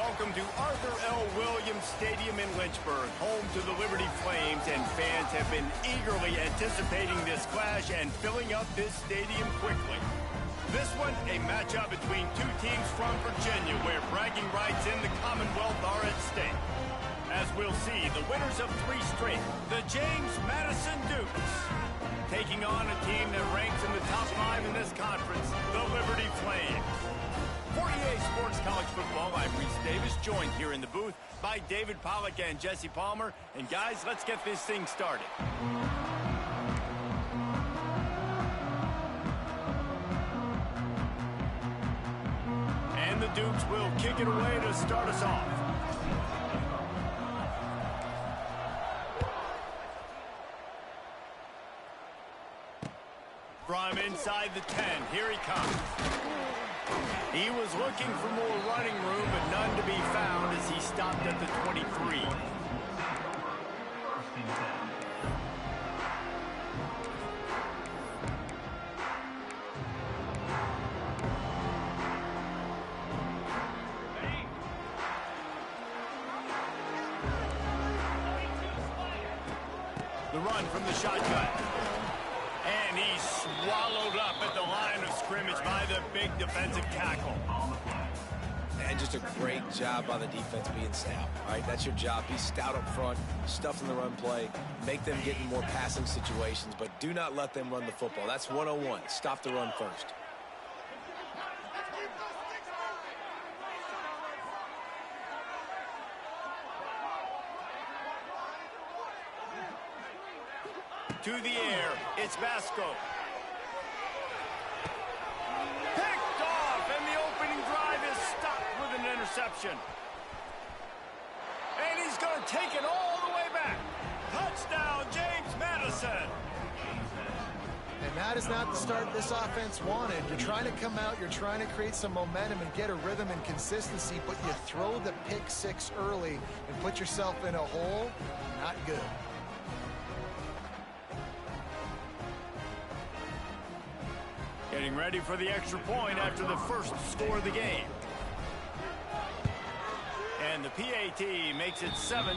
welcome to Arthur L. Williams Stadium in Lynchburg, home to the Liberty Flames, and fans have been eagerly anticipating this clash and filling up this stadium quickly. This one, a matchup between two teams from Virginia, where bragging rights in the Commonwealth are at stake. As we'll see, the winners of 3 straight, the James Madison Dukes, taking on a team that ranks in the top 5 in this conference, the Liberty Flames. For EA Sports College Football, I'm Reese Davis, joined here in the booth by David Pollack and Jesse Palmer. And guys, let's get this thing started. And the Dukes will kick it away to start us off. From inside the 10, here he comes. He was looking for more running room, but none to be found as he stopped at the 23. The run from the shotgun. And he's swallowed up at the line of scrimmage by the big defensive tackle. And just a great job by the defense being stout. All right, that's your job. Be stout up front, stuff in the run play, make them get in more passing situations, but do not let them run the football. That's 101. Stop the run first. To the air, it's Vasco. Picked off, and the opening drive is stopped with an interception. And he's going to take it all the way back. Touchdown, James Madison. And that is not the start this offense wanted. You're trying to come out, you're trying to create some momentum and get a rhythm and consistency, but you throw the pick 6 early and put yourself in a hole. Not good. Getting ready for the extra point after the first score of the game. And the PAT makes it 7-0.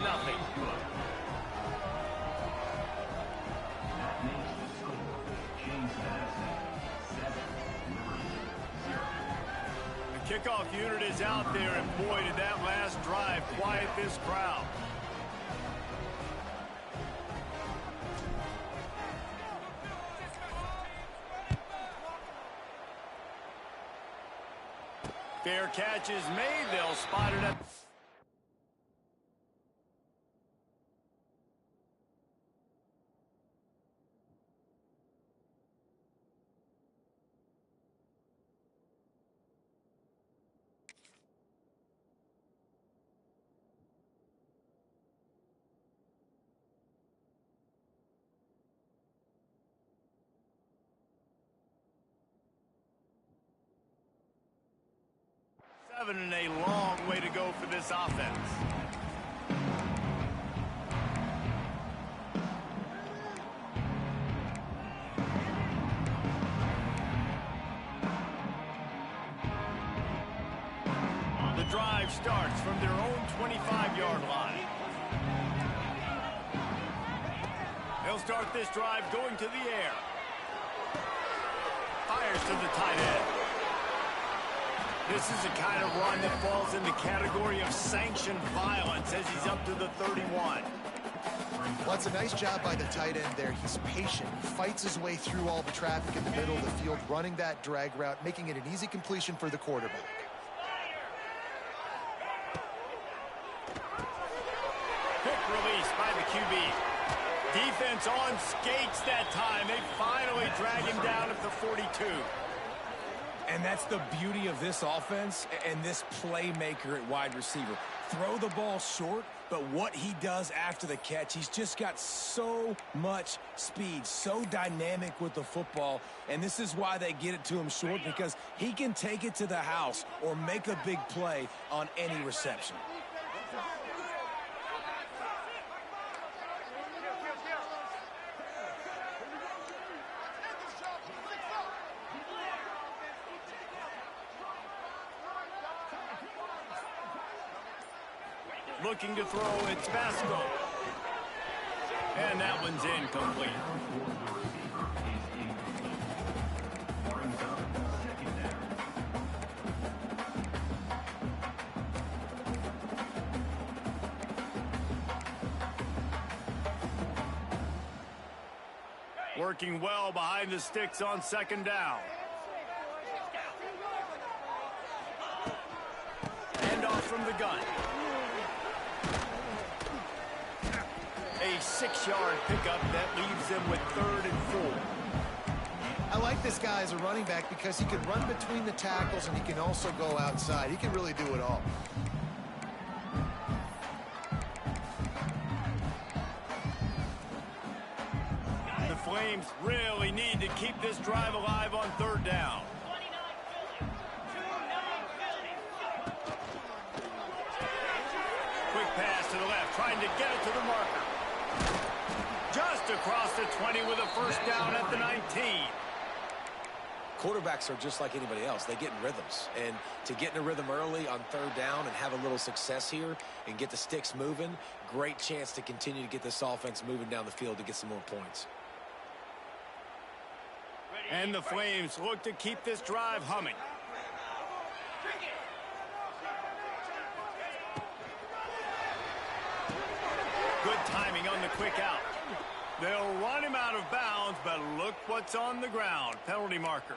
The kickoff unit is out there, and boy, did that last drive quiet this crowd. Fair catch is made. They'll spot it up. And a long way to go for this offense. The drive starts from their own 25-yard line. They'll start this drive going to the air. Fires to the tight end. This is the kind of run that falls in the category of sanctioned violence as he's up to the 31. Well, it's a nice job by the tight end there. He's patient. He fights his way through all the traffic in the middle of the field, running that drag route, making it an easy completion for the quarterback. Quick release by the QB. Defense on skates that time. They finally drag him down at the 42. And that's the beauty of this offense and this playmaker at wide receiver. Throw the ball short, but what he does after the catch, he's just got so much speed, so dynamic with the football. And this is why they get it to him short, because he can take it to the house or make a big play on any reception. looking to throw. It's Vasco. And that one's incomplete. Working well behind the sticks on second down. And off from the gun. A 6-yard pickup that leaves them with 3rd and 4. I like this guy as a running back because he can run between the tackles and he can also go outside. He can really do it all. The Flames really need to keep this drive alive on 3rd down. Quick pass to the left, trying to get it to the marker. Just across the 20 with a first down at the 19. Quarterbacks are just like anybody else. They get in rhythms. And to get in a rhythm early on 3rd down and have a little success here and get the sticks moving, great chance to continue to get this offense moving down the field to get some more points. And the Flames look to keep this drive humming. Good timing on the quick out. They'll run him out of bounds, but look what's on the ground. Penalty marker.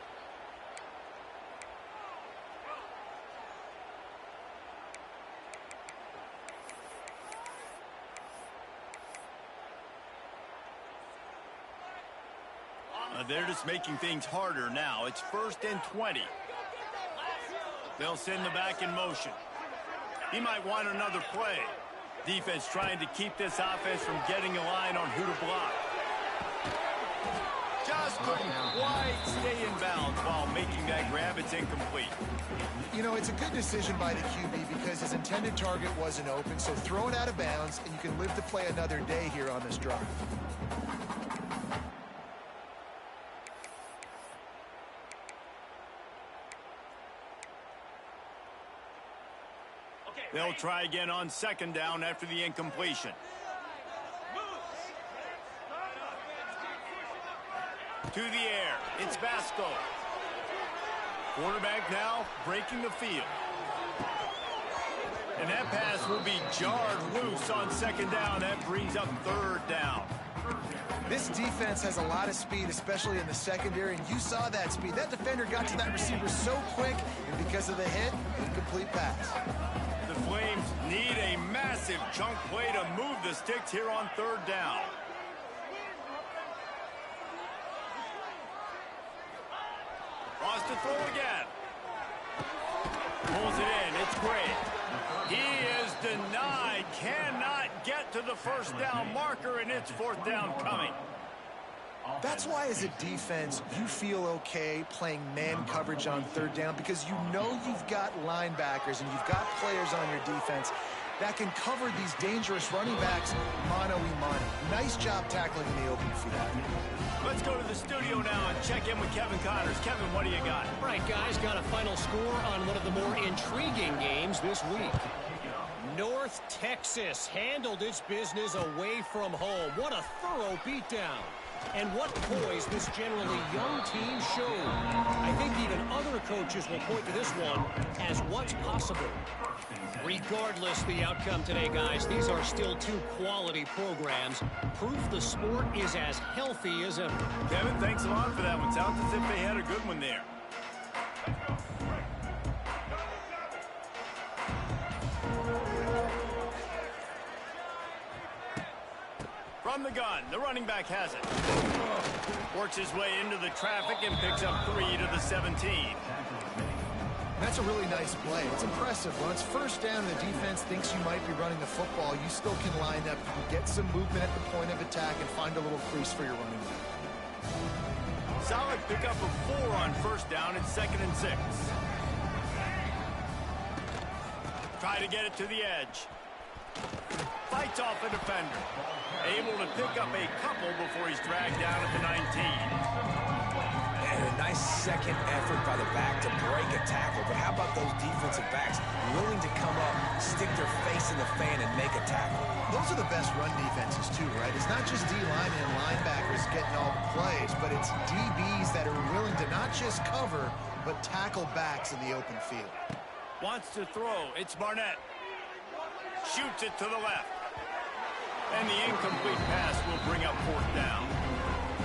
They're just making things harder now. It's 1st and 20. They'll send the back in motion. He might want another play. Defense trying to keep this offense from getting a line on who to block. Just couldn't quite stay in bounds while making that grab. It's incomplete. You know, it's a good decision by the QB because his intended target wasn't open, so throw it out of bounds, and you can live to play another day here on this drive. They'll try again on 2nd down after the incompletion. To the air, it's Vasco. Quarterback now breaking the field. And that pass will be jarred loose on 2nd down. That brings up 3rd down. This defense has a lot of speed, especially in the secondary, and you saw that speed. That defender got to that receiver so quick, and because of the hit, incomplete pass. The Flames need a massive chunk play to move the sticks here on 3rd down. Wants to throw again. Pulls it in. It's great. He is denied. Cannot get to the 1st down marker, and it's 4th down coming. That's why, as a defense, you feel okay playing man coverage on 3rd down because you know you've got linebackers and you've got players on your defense that can cover these dangerous running backs mano-a-mano. Nice job tackling in the open field. Let's go to the studio now and check in with Kevin Connors. Kevin, what do you got? All right, guys, got a final score on one of the more intriguing games this week. North Texas handled its business away from home. What a thorough beatdown. And what poise this generally young team showed. I think even other coaches will point to this one as what's possible. Regardless the outcome today, guys, these are still 2 quality programs. Proof the sport is as healthy as ever. Kevin, thanks a lot for that one. Sounds as if they had a good one there. From the gun, the running back has it. Works his way into the traffic and picks up 3 to the 17. That's a really nice play. It's impressive. When it's 1st down and the defense thinks you might be running the football, you still can line up, you can get some movement at the point of attack and find a little crease for your running back. Solid pickup of 4 on 1st down. It's 2nd and 6. Try to get it to the edge. Fights off a defender. Able to pick up a couple before he's dragged down at the 19. And a nice nice second effort by the back to break a tackle, but how about those defensive backs willing to come up, stick their face in the fan, and make a tackle? Those are the best run defenses, too, right? It's not just D-linemen and linebackers getting all the plays, but it's DBs that are willing to not just cover, but tackle backs in the open field. Wants to throw. It's Barnett. Shoots it to the left. And the incomplete pass will bring up fourth down.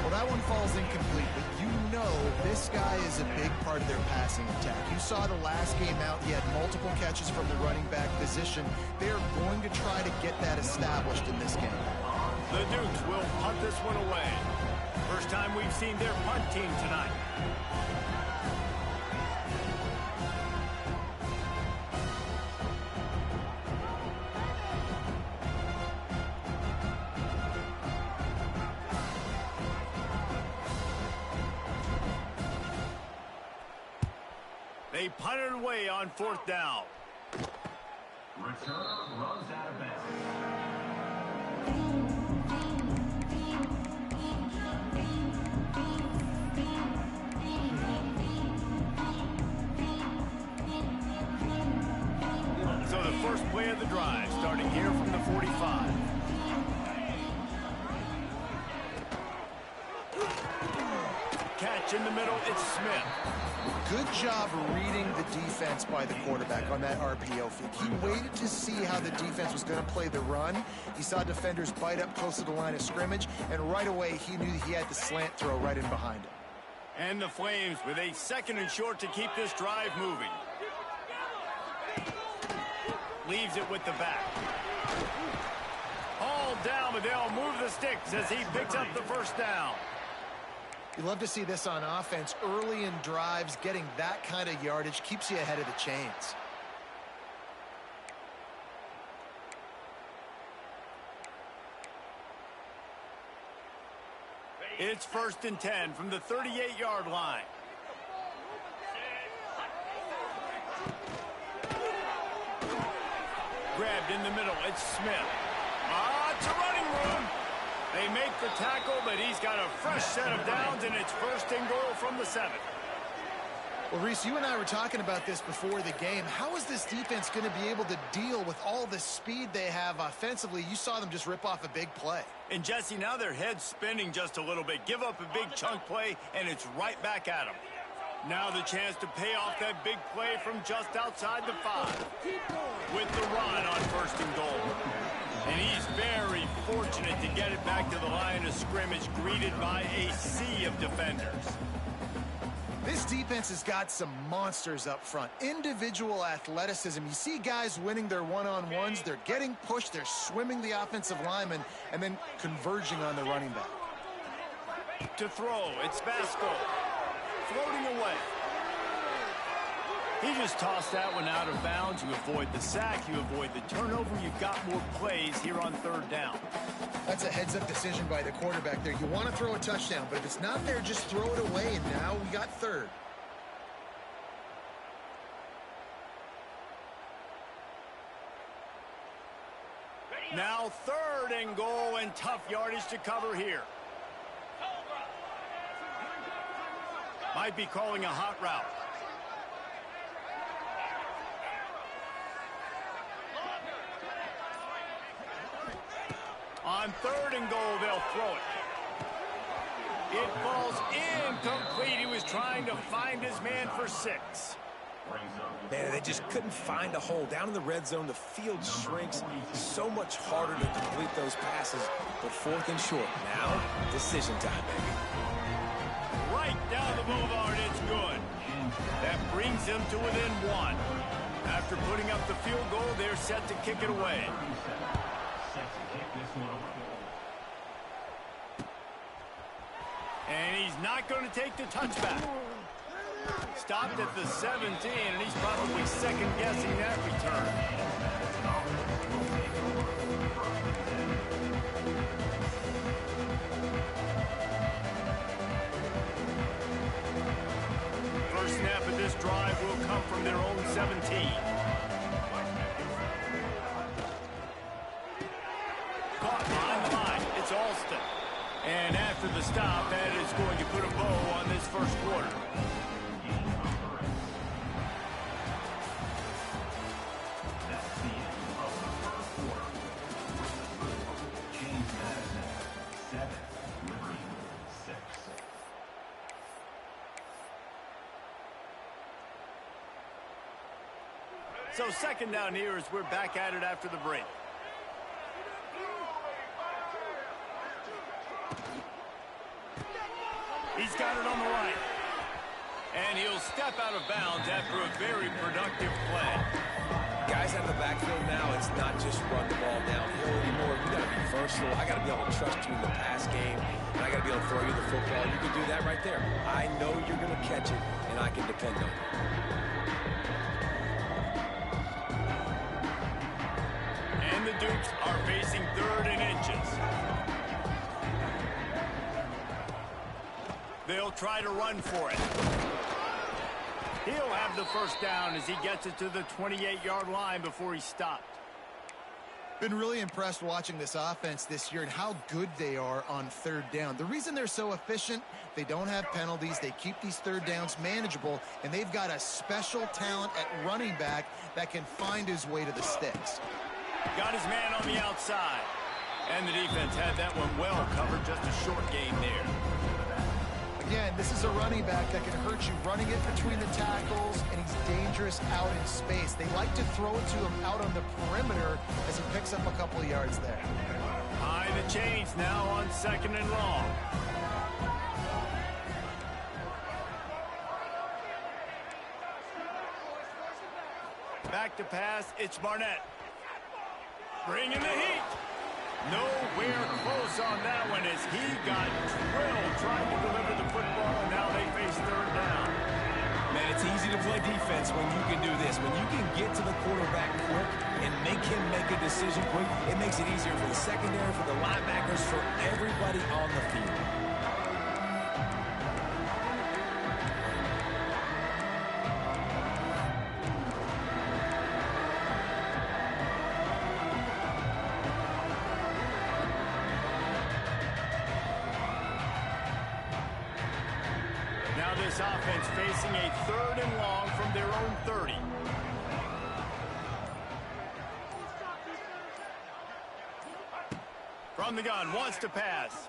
Well, that one falls incomplete, but you know this guy is a big part of their passing attack. You saw the last game out, he had multiple catches from the running back position. They're going to try to get that established in this game. The Dukes will punt this one away. First time we've seen their punt team tonight. They punted away on fourth down. Return runs out of bounds. So the first play of the drive, starting here from the 45. Catch in the middle, it's Smith. Good job reading the defense by the quarterback on that RPO fake. He waited to see how the defense was going to play the run. He saw defenders bite up close to the line of scrimmage, and right away he knew he had the slant throw right in behind him. And the Flames with a second and short to keep this drive moving. Leaves it with the back. All down, but they'll move the sticks as he picks up the first down. You love to see this on offense. Early in drives, getting that kind of yardage keeps you ahead of the chains. It's 1st and 10 from the 38-yard line. Grabbed in the middle. It's Smith. It's a running room. They make the tackle, but he's got a fresh set of downs, and it's 1st and goal from the 7. Well, Reese, you and I were talking about this before the game. How is this defense going to be able to deal with all the speed they have offensively? You saw them just rip off a big play. And, Jesse, now their head's spinning just a little bit. Give up a big chunk play, and it's right back at them. Now the chance to pay off that big play from just outside the 5. With the run on 1st and goal. And he's very fortunate to get it back to the line of scrimmage, greeted by a sea of defenders. This defense has got some monsters up front. Individual athleticism. You see guys winning their one-on-ones. They're getting pushed. They're swimming the offensive lineman and then converging on the running back. To throw, it's Vasco. Floating away. He just tossed that one out of bounds. You avoid the sack. You avoid the turnover. You've got more plays here on 3rd down. That's a heads-up decision by the quarterback there. You want to throw a touchdown, but if it's not there, just throw it away, and now we got 3rd. Now 3rd and goal, and tough yardage to cover here. Might be calling a hot route. On 3rd and goal, they'll throw it. It falls incomplete. He was trying to find his man for 6. Man, they just couldn't find a hole. Down in the red zone, the field shrinks. So much harder to complete those passes. But 4th and short. Now, decision time, baby. Right down the boulevard, it's good. That brings them to within 1. After putting up the field goal, they're set to kick it away. And he's not going to take the touchback. Stopped at the 17, and he's probably second-guessing that return. First snap of this drive will come from their own 17. Caught behind the line. It's Alston. And after the stop that is going to put a bow on this first quarter. So second down here as we're back at it after the break. He's got it on the right. And he'll step out of bounds after a very productive play. Guys out of the backfield now, it's not just run the ball downhill anymore. You got to be versatile. I got to be able to trust you in the pass game, and I got to be able to throw you the football. You can do that right there. I know you're going to catch it, and I can depend on it. And the Dukes are facing 3rd and inches. They'll try to run for it. He'll have the first down as he gets it to the 28-yard line before he stopped. Been really impressed watching this offense this year and how good they are on 3rd down. The reason they're so efficient, they don't have penalties, they keep these 3rd downs manageable, and they've got a special talent at running back that can find his way to the sticks. Got his man on the outside. And the defense had that one well covered, just a short gain there. Again, this is a running back that can hurt you running it between the tackles, and he's dangerous out in space. They like to throw it to him out on the perimeter as he picks up a couple of yards there. High the chains now on 2nd and long. Back to pass, it's Barnett. Bringing the heat. Nowhere close on that one as he got drilled trying to deliver the football, and now they face 3rd down. Man, it's easy to play defense when you can do this. When you can get to the quarterback quick and make him make a decision quick, it makes it easier for the secondary, for the linebackers, for everybody on the field. Now this offense facing a 3rd and long from their own 30. From the gun, wants to pass.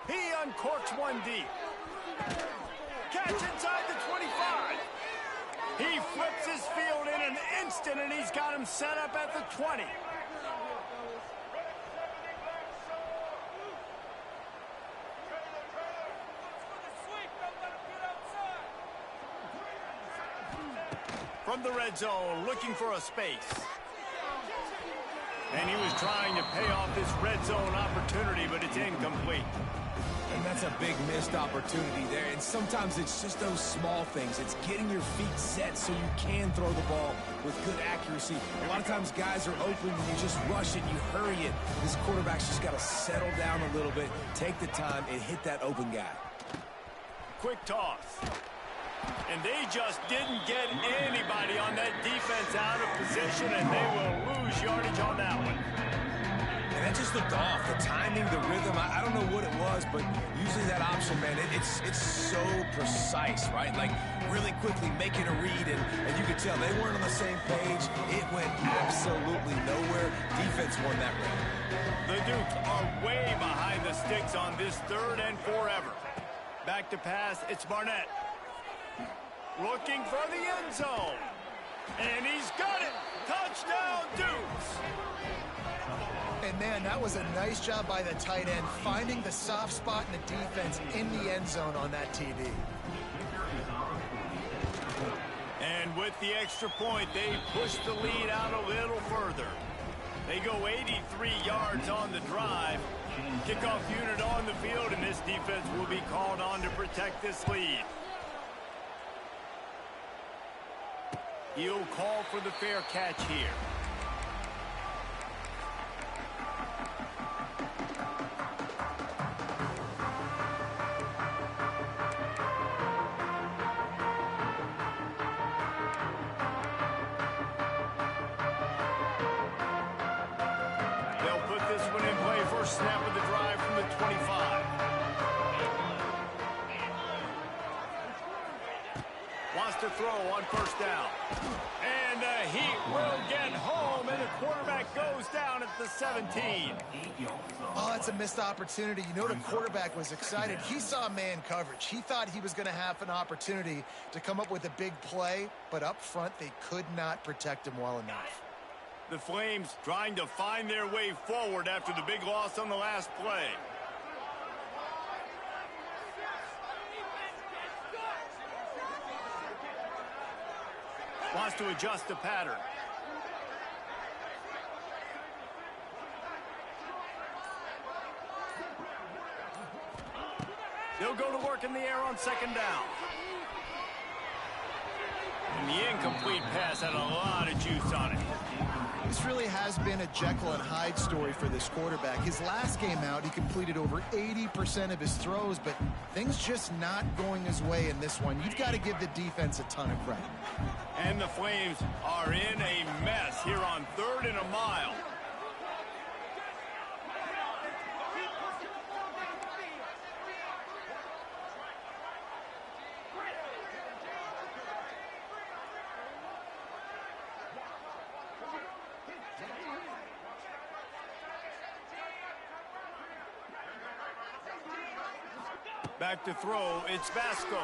He uncorks one deep. Catch inside the 25. He flips his field in an instant, and he's got him set up at the 20. From the red zone, looking for a space. And he was trying to pay off this red zone opportunity, but it's incomplete. And that's a big missed opportunity there. And sometimes it's just those small things. It's getting your feet set so you can throw the ball with good accuracy. A lot of times guys are open and you just rush it, you hurry it. This quarterback's just got to settle down a little bit, take the time, and hit that open guy. Quick toss. And they just didn't get anybody on that defense out of position, and they will lose yardage on that one. And that just looked off. The timing, the rhythm, I don't know what it was, but using that option, man, it's so precise, right? Like, really quickly making a read, and you could tell they weren't on the same page. It went absolutely nowhere. Defense won that round. The Dukes are way behind the sticks on this 3rd and forever. Back to pass, it's Barnett. Looking for the end zone. And he's got it. Touchdown, Dukes. And man, that was a nice job by the tight end, finding the soft spot in the defense in the end zone on that TD. And with the extra point, they push the lead out a little further. They go 83 yards on the drive. Kickoff unit on the field, and this defense will be called on to protect this lead. He'll call for the fair catch here. They'll put this one in play. First snap of the drive from the 25. to throw on first down. And the Heat will get home, and the quarterback goes down at the 17. Oh, it's a missed opportunity. You know the quarterback was excited. He saw man coverage. He thought he was going to have an opportunity to come up with a big play, but up front they could not protect him well enough. The Flames trying to find their way forward after the big loss on the last play. Wants to adjust the pattern. They'll go to work in the air on second down. And the incomplete pass had a lot of juice on it. This really has been a Jekyll and Hyde story for this quarterback. His last game out, he completed over 80% of his throws, but things just not going his way in this one. You've got to give the defense a ton of credit. And the Flames are in a mess here on 3rd and a mile. Back to throw, it's Vasco.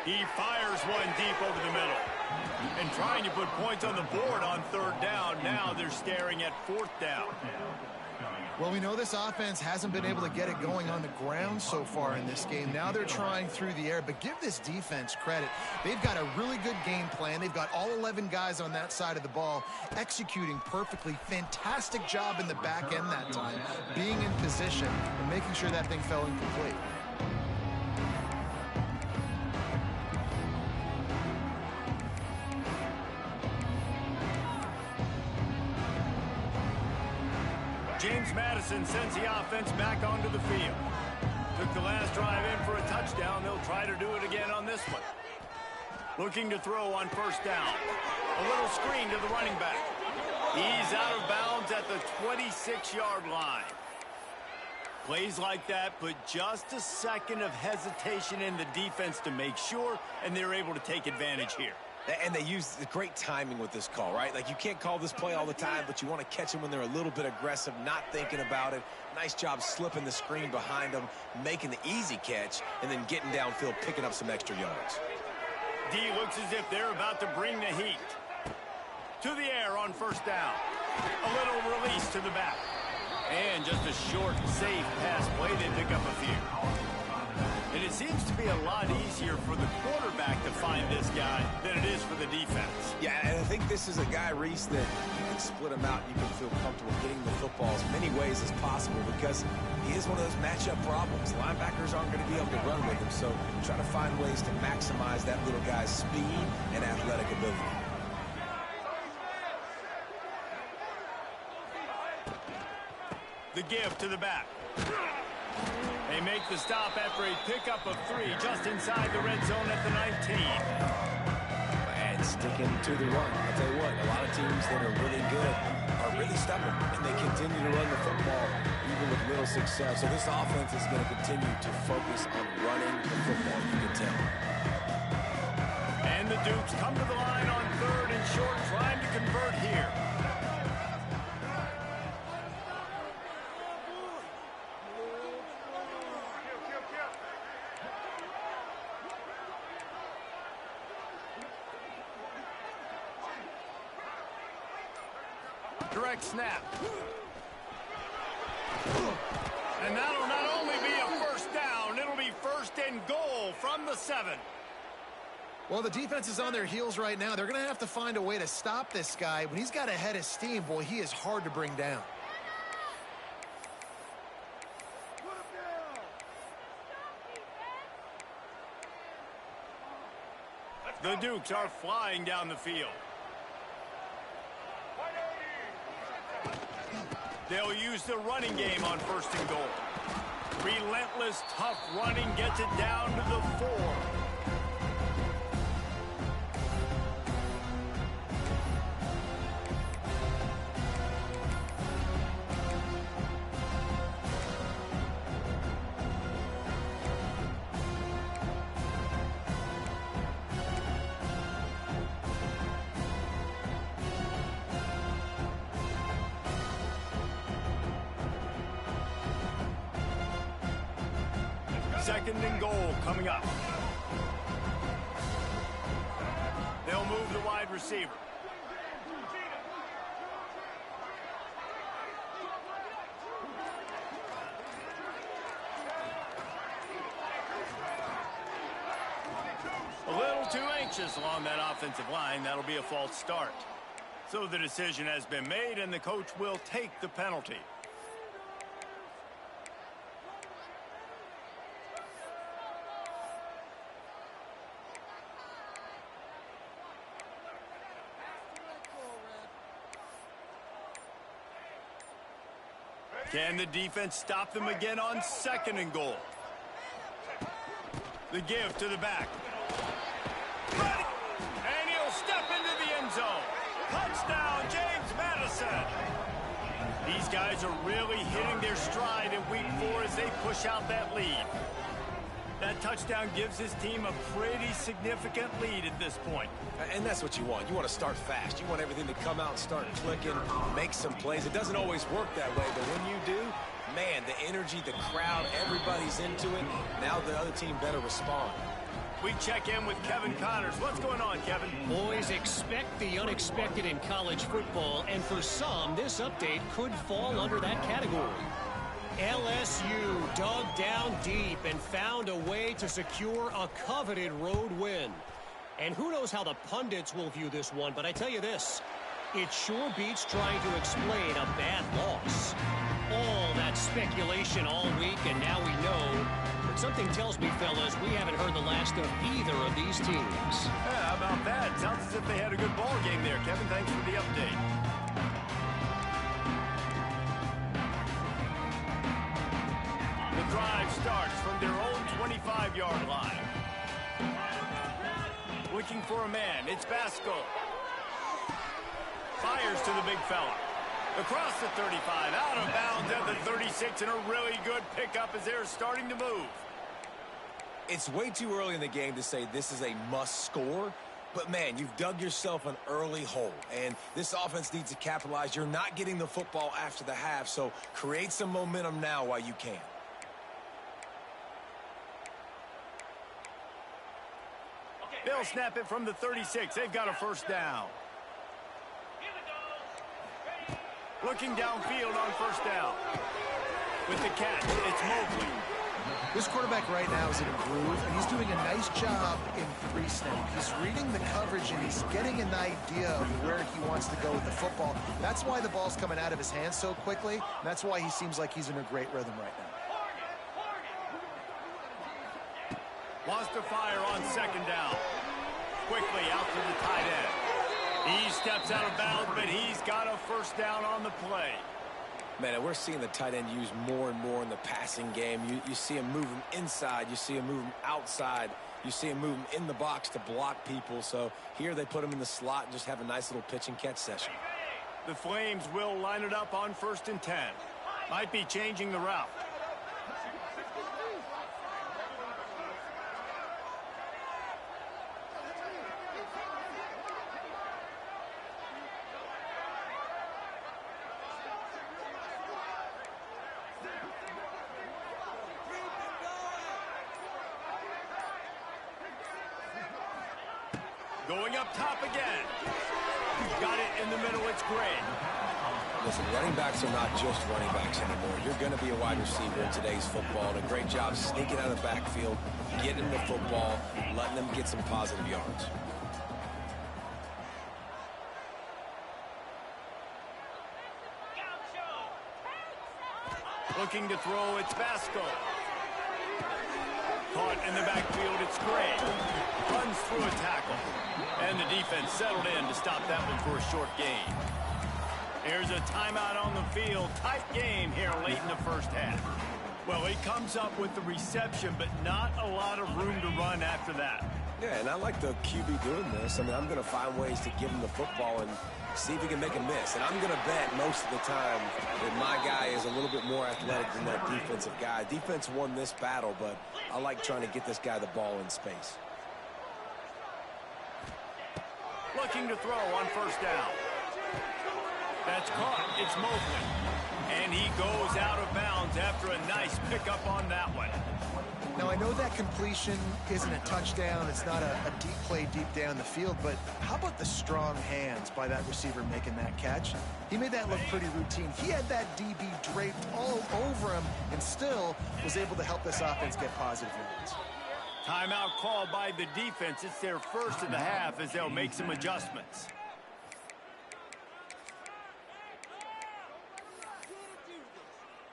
He fires one deep over the middle. And trying to put points on the board on 3rd down. Now they're staring at 4th down. Well, we know this offense hasn't been able to get it going on the ground so far in this game. Now they're trying through the air, but give this defense credit. They've got a really good game plan. They've got all 11 guys on that side of the ball executing perfectly. Fantastic job in the back end that time, being in position and making sure that thing fell incomplete. James Madison sends the offense back onto the field. Took the last drive in for a touchdown. They'll try to do it again on this one. Looking to throw on first down. A little screen to the running back. He's out of bounds at the 26-yard line. Plays like that put just a second of hesitation in the defense to make sure, and they're able to take advantage here. And they use the great timing with this call, right? Like, you can't call this play all the time, but you want to catch them when they're a little bit aggressive, not thinking about it. Nice job slipping the screen behind them, making the easy catch, and then getting downfield, picking up some extra yards. D looks as if they're about to bring the heat. To the air on first down. A little release to the back. And just a short, safe pass play. They pick up a few. And it seems to be a lot easier for the quarterback to find this guy than it is for the defense. Yeah, and I think this is a guy, Reese, that you can split him out and you can feel comfortable getting the football as many ways as possible because he is one of those matchup problems. Linebackers aren't going to be able to run with him, so try to find ways to maximize that little guy's speed and athletic ability. The give to the back. They make the stop after a pickup of 3 just inside the red zone at the 19. And sticking to the run. I'll tell you what, a lot of teams that are really good are really stubborn, and they continue to run the football even with little success. So this offense is going to continue to focus on running the football, you can tell. And the Dukes come to the line on 3rd and short, trying to convert here. Direct snap. And that'll not only be a first down, it'll be 1st and goal from the 7. Well, the defense is on their heels right now. They're going to have to find a way to stop this guy. When he's got a head of steam, boy, he is hard to bring down. The Dukes are flying down the field. They'll use the running game on 1st and goal. Relentless, tough running gets it down to the 4. Second and goal coming up. They'll move the wide receiver. A little too anxious along that offensive line. That'll be a false start. So the decision has been made, and the coach will take the penalty. Can the defense stop them again on second and goal? The give to the back. And he'll step into the end zone. Touchdown, James Madison. These guys are really hitting their stride in week 4 as they push out that lead. That touchdown gives his team a pretty significant lead at this point. And that's what you want. You want to start fast. You want everything to come out and start clicking, make some plays. It doesn't always work that way, but when you do, man, the energy, the crowd, everybody's into it. Now the other team better respond. We check in with Kevin Connors. What's going on, Kevin? Boys, expect the unexpected in college football, and for some, this update could fall under that category. LSU dug down deep and found a way to secure a coveted road win. And who knows how the pundits will view this one, but I tell you this, it sure beats trying to explain a bad loss. All that speculation all week, and now we know. But something tells me, fellas, we haven't heard the last of either of these teams. Yeah, how about that? Sounds as if they had a good ball game there, Kevin. Thanks for the update. The drive starts from their own 25-yard line. Looking for a man. It's Basco. Fires to the big fella. Across the 35, out of bounds at the 36, and a really good pickup as they're starting to move. It's way too early in the game to say this is a must score, but man, you've dug yourself an early hole, and this offense needs to capitalize. You're not getting the football after the half, so create some momentum now while you can. They'll snap it from the 36. They've got a first down. Looking downfield on first down. With the catch, it's Mobley. This quarterback right now is in a groove, and he's doing a nice job in pre-snap. He's reading the coverage, and he's getting an idea of where he wants to go with the football. That's why the ball's coming out of his hands so quickly, and that's why he seems like he's in a great rhythm right now. Wants to fire on second down. Quickly out to the tight end. He steps out of bounds, but he's got a first down on the play. Man, we're seeing the tight end used more and more in the passing game. You see him moving inside. You see him moving outside. You see him moving in the box to block people. So here they put him in the slot and just have a nice little pitch and catch session. The Flames will line it up on 1st and 10. Might be changing the route. Going up top again. Got it in the middle. It's Gray. Listen, running backs are not just running backs anymore. You're going to be a wide receiver in today's football. And a great job sneaking out of the backfield, getting the football, letting them get some positive yards. Looking to throw. It's Basco. Caught in the backfield. It's Gray. Runs through a tackle. And the defense settled in to stop that one for a short gain. Here's a timeout on the field. Tight game here late in the first half. Well, he comes up with the reception, but not a lot of room to run after that. Yeah, and I like the QB doing this. I mean, I'm going to find ways to give him the football and see if he can make a miss. And I'm going to bet most of the time that my guy is a little bit more athletic than that defensive guy. Defense won this battle, but I like trying to get this guy the ball in space. Looking to throw on first down. That's caught. It's Mobley. And he goes out of bounds after a nice pickup on that one. Now, I know that completion isn't a touchdown. It's not a deep play deep down the field, but how about the strong hands by that receiver making that catch? He made that look pretty routine. He had that DB draped all over him and still was able to help this offense get positive yards. Timeout called by the defense. It's their first of the half as they'll make some adjustments.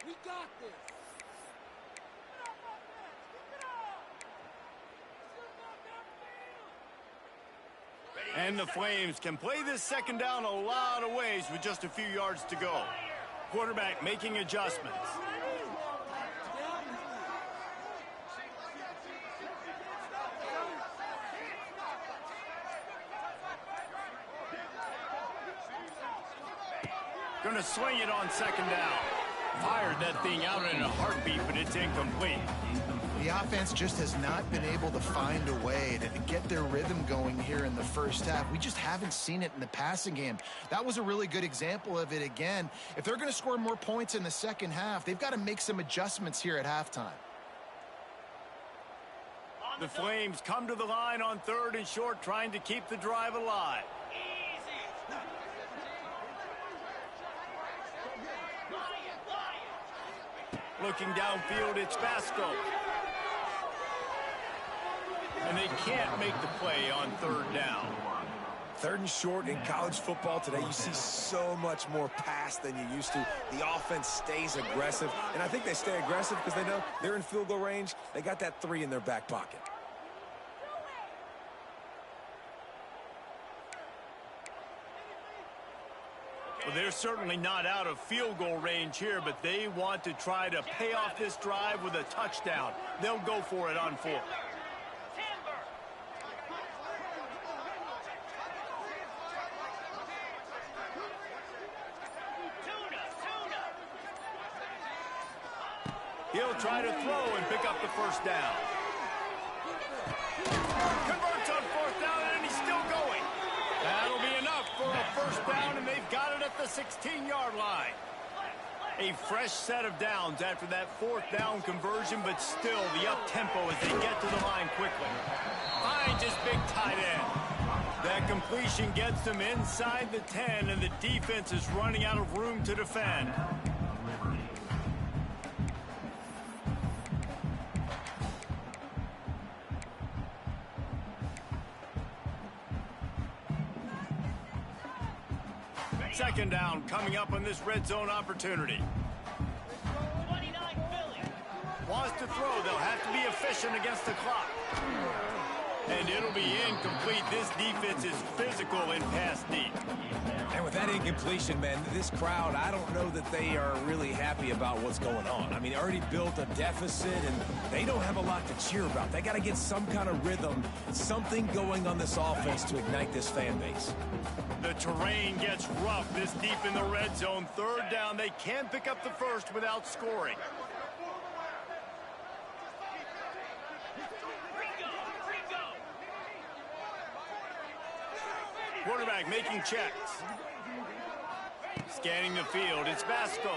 We got this. And the Flames can play this second down a lot of ways with just a few yards to go. Quarterback making adjustments. Going to swing it on second down. Fired that thing out in a heartbeat, but it's incomplete. The offense just has not been able to find a way to get their rhythm going here in the first half. We just haven't seen it in the passing game. That was a really good example of it again. If they're going to score more points in the second half, they've got to make some adjustments here at halftime. The Flames come to the line on 3rd and short, trying to keep the drive alive. Looking downfield, it's Vasco. And they can't make the play on 3rd down. 3rd and short in college football today, you see so much more pass than you used to. The offense stays aggressive, and I think they stay aggressive because they know they're in field goal range. They got that 3 in their back pocket. Well, they're certainly not out of field goal range here, but they want to try to pay off this drive with a touchdown. They'll go for it on 4th. He'll try to throw and pick up the first down. Converts on 4th down, and he's still going. That'll be enough for a first down, and they've got it at the 16-yard line. A fresh set of downs after that 4th down conversion, but still the up-tempo as they get to the line quickly. Finds his big tight end. That completion gets them inside the 10, and the defense is running out of room to defend. Second down coming up on this red zone opportunity. 29 Philly. Wants to throw. They'll have to be efficient against the clock. And it'll be incomplete. This defense is physical in pass deep. And with that incompletion, man, this crowd, I don't know that they are really happy about what's going on. I mean, they already built a deficit, and they don't have a lot to cheer about. They got to get some kind of rhythm, something going on this offense to ignite this fan base. The terrain gets rough this deep in the red zone. 3rd down. They can pick up the first without scoring. Quarterback making checks. Scanning the field. It's Vasco.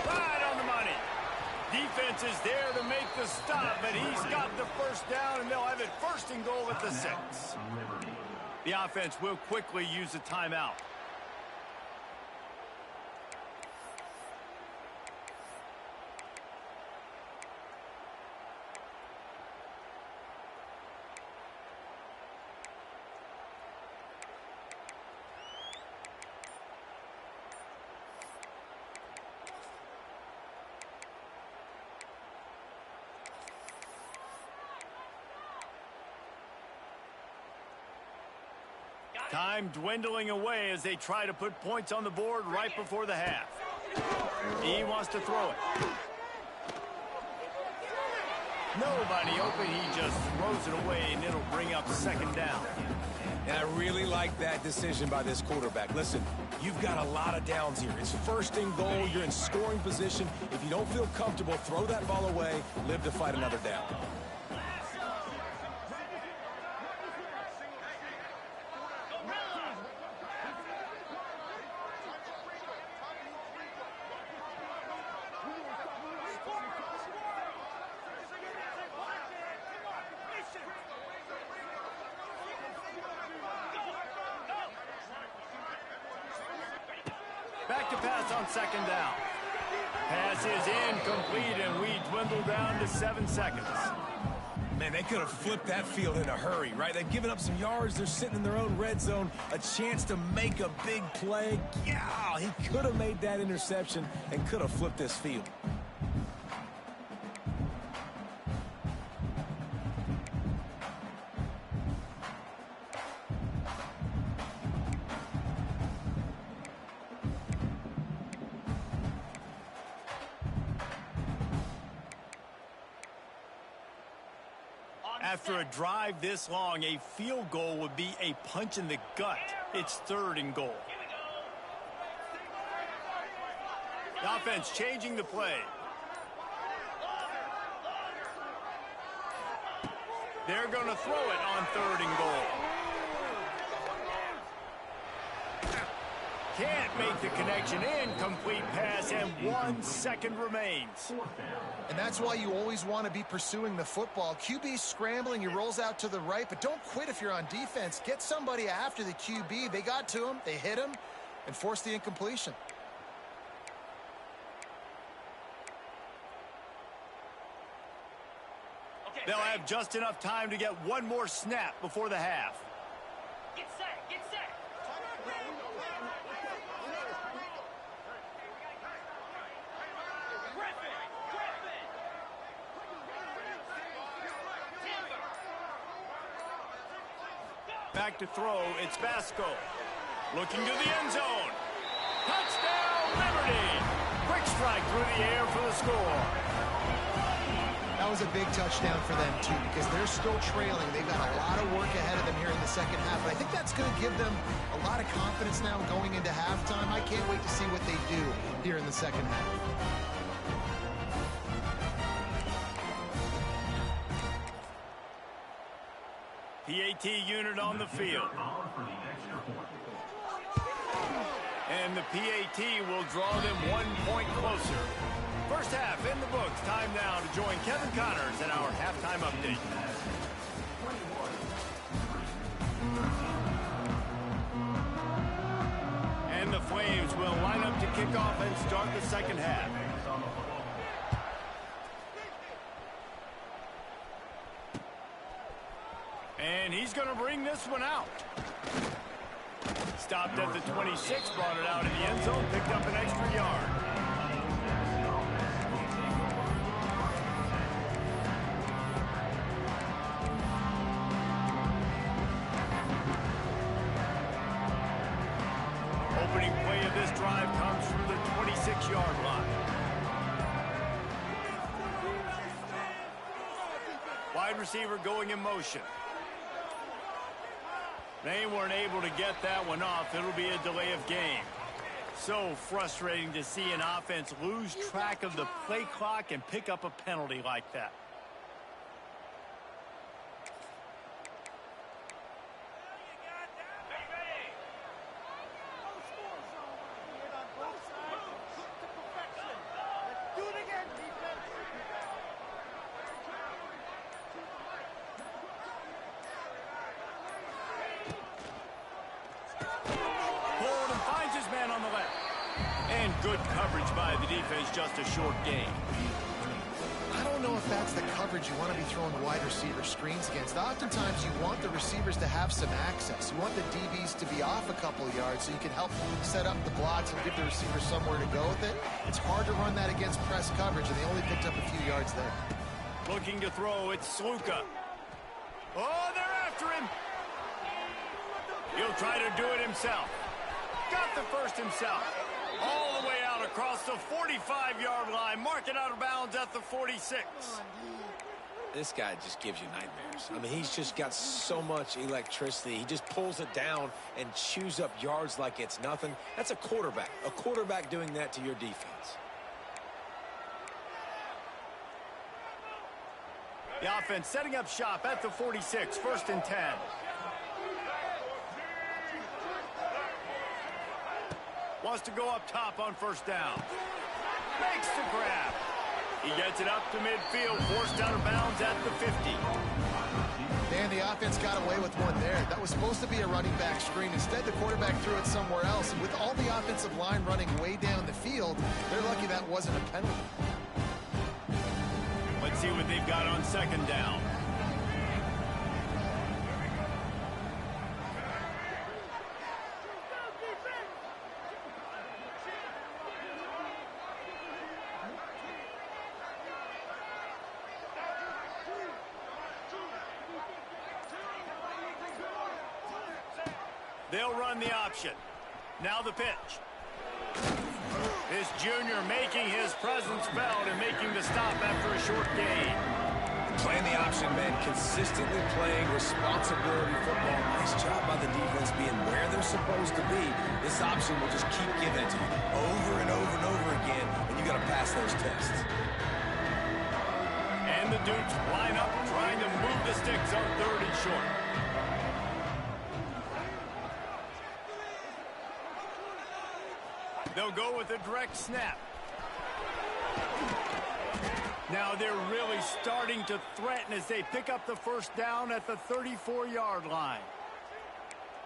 Right on the money. Defense is there to make the stop, but he's got the first down, and they'll have it 1st and goal at the 6. The offense will quickly use a timeout. Time dwindling away as they try to put points on the board right before the half. He wants to throw it. Nobody open. He just throws it away, and it'll bring up 2nd down. And I really like that decision by this quarterback. Listen, you've got a lot of downs here. It's 1st and goal. You're in scoring position. If you don't feel comfortable, throw that ball away. Live to fight another down. back to pass on second down. Pass is incomplete, and we dwindle down to 7 seconds. Man, they could have flipped that field in a hurry, right? They've given up some yards. They're sitting in their own red zone. A chance to make a big play. Yeah, he could have made that interception and could have flipped this field. After a drive this long, a field goal would be a punch in the gut. It's 3rd and goal. The offense changing the play. They're going to throw it on 3rd and goal. Can't make the connection. Incomplete pass, and 1 second remains. And that's why you always want to be pursuing the football. QB's scrambling, he rolls out to the right, but don't quit if you're on defense. Get somebody after the QB. They got to him, they hit him, and forced the incompletion. They'll have just enough time to get one more snap before the half. Get set, get set. Back to throw, it's Vasco. Looking to the end zone. Touchdown, Liberty! Quick strike through the air for the score. That was a big touchdown for them, too, because they're still trailing. They've got a lot of work ahead of them here in the second half, but I think that's going to give them a lot of confidence now going into halftime. I can't wait to see what they do here in the second half. PAT unit on the field. And the PAT will draw them 1 point closer. First half in the books. Time now to join Kevin Connors in our halftime update. And the Flames will line up to kick off and start the second half. And he's going to bring this one out. Stopped at the 26, brought it out in the end zone, picked up an extra yard. Opening play of this drive comes from the 26-yard line. Wide receiver going in motion. They weren't able to get that one off. It'll be a delay of game. So frustrating to see an offense lose track of the play clock and pick up a penalty like that. Good coverage by the defense, just a short game. I don't know if that's the coverage you want to be throwing wide receiver screens against. Oftentimes you want the receivers to have some access. You want the DBs to be off a couple of yards so you can help set up the blocks and give the receiver somewhere to go with it. It's hard to run that against press coverage, and they only picked up a few yards there. Looking to throw, it's Sluka. Oh, they're after him. He'll try to do it himself. Got the first himself. All the way out across the 45-yard line. Mark it out of bounds at the 46. This guy just gives you nightmares. I mean, he's just got so much electricity. He just pulls it down and chews up yards like it's nothing. That's a quarterback. A quarterback doing that to your defense. The offense setting up shop at the 46. 1st and 10. Wants to go up top on 1st down. Makes the grab. He gets it up to midfield, forced out of bounds at the 50. And the the offense got away with one there. That was supposed to be a running back screen. Instead, the quarterback threw it somewhere else. And with all the offensive line running way down the field, they're lucky that wasn't a penalty. Let's see what they've got on second down. They'll run the option. Now the pitch. This junior making his presence felt and making the stop after a short gain. Playing the option, man. Consistently playing responsibility football. Nice job by the defense being where they're supposed to be. This option will just keep giving it to you over and over and over again, and you got to pass those tests. And the Dukes line up trying to move the sticks on third and short. They'll go with a direct snap. Now they're really starting to threaten as they pick up the first down at the 34-yard line.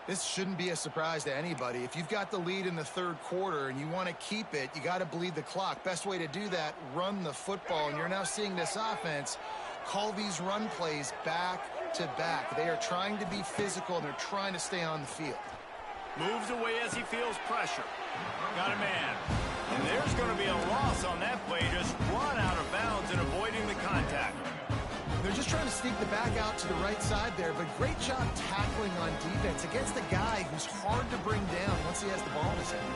This shouldn't be a surprise to anybody. If you've got the lead in the third quarter and you want to keep it, you got to bleed the clock. Best way to do that, run the football. And you're now seeing this offense call these run plays back to back. They are trying to be physical, and they're trying to stay on the field. Moves away as he feels pressure. Got a man. And there's going to be a loss on that play. Just run out of bounds and avoiding the contact. They're just trying to sneak the back out to the right side there, but great job tackling on defense against a guy who's hard to bring down once he has the ball in his hand.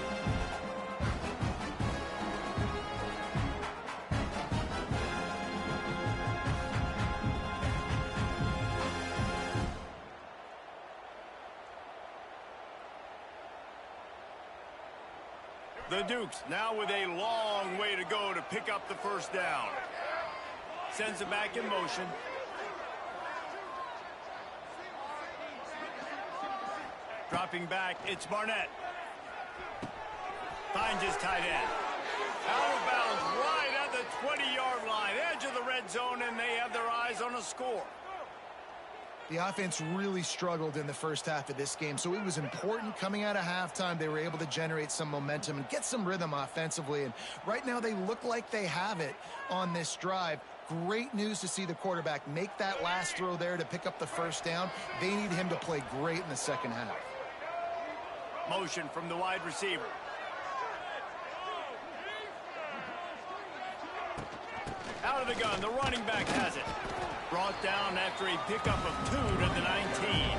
The Dukes now with a long way to go to pick up the first down. Sends it back in motion. Dropping back, it's Barnett. Finds his tight end. Out of bounds, right at the 20-yard line, edge of the red zone, and they have their eyes on a score. The offense really struggled in the first half of this game, so it was important coming out of halftime. They were able to generate some momentum and get some rhythm offensively, and right now they look like they have it on this drive. Great news to see the quarterback make that last throw there to pick up the first down. They need him to play great in the second half. Motion from the wide receiver. Out of the gun, the running back has it. Brought down after a pickup of 2 to the 19.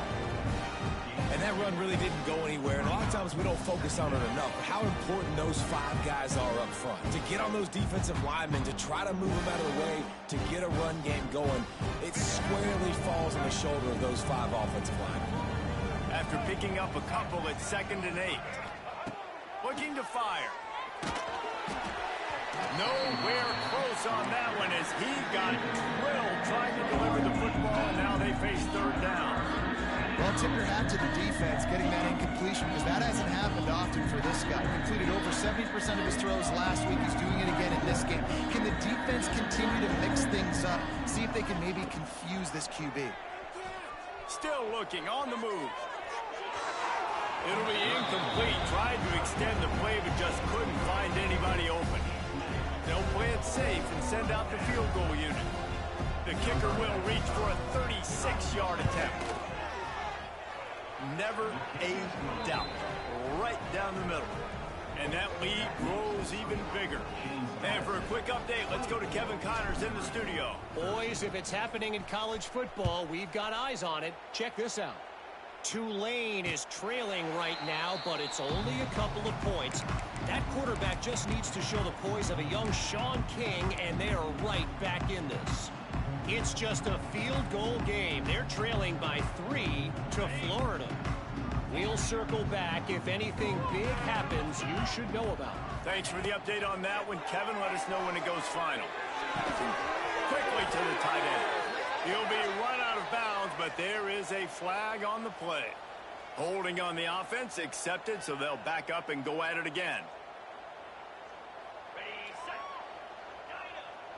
And that run really didn't go anywhere. And a lot of times we don't focus on it enough. But how important those 5 guys are up front. To get on those defensive linemen, to try to move them out of the way, to get a run game going, it squarely falls on the shoulder of those 5 offensive linemen. After picking up a couple at 2nd and 8. Looking to fire. Nowhere close on that one as he got drilled trying to deliver the football, and now they face third down. Well, tip your hat to the defense getting that incompletion, because that hasn't happened often for this guy. Completed over 70% of his throws last week. He's doing it again in this game. Can the defense continue to mix things up? See if they can maybe confuse this QB. Still looking on the move. It'll be incomplete. Tried to extend the play, but just couldn't find anybody open. They'll play it safe and send out the field goal unit. The kicker will reach for a 36-yard attempt. Never a doubt. Right down the middle. And that lead grows even bigger. And for a quick update, let's go to Kevin Connors in the studio. Boys, if it's happening in college football, we've got eyes on it. Check this out. Tulane is trailing right now, but it's only a couple of points. That quarterback just needs to show the poise of a young Sean King, and they are right back in this. It's just a field goal game. They're trailing by 3 to Florida. We'll circle back. If anything big happens, you should know about it. Thanks for the update on that one. Kevin, let us know when it goes final. Quickly to the tight end. He'll be run out of bounds, but there is a flag on the play. Holding on the offense, accepted, so they'll back up and go at it again. Ready, set.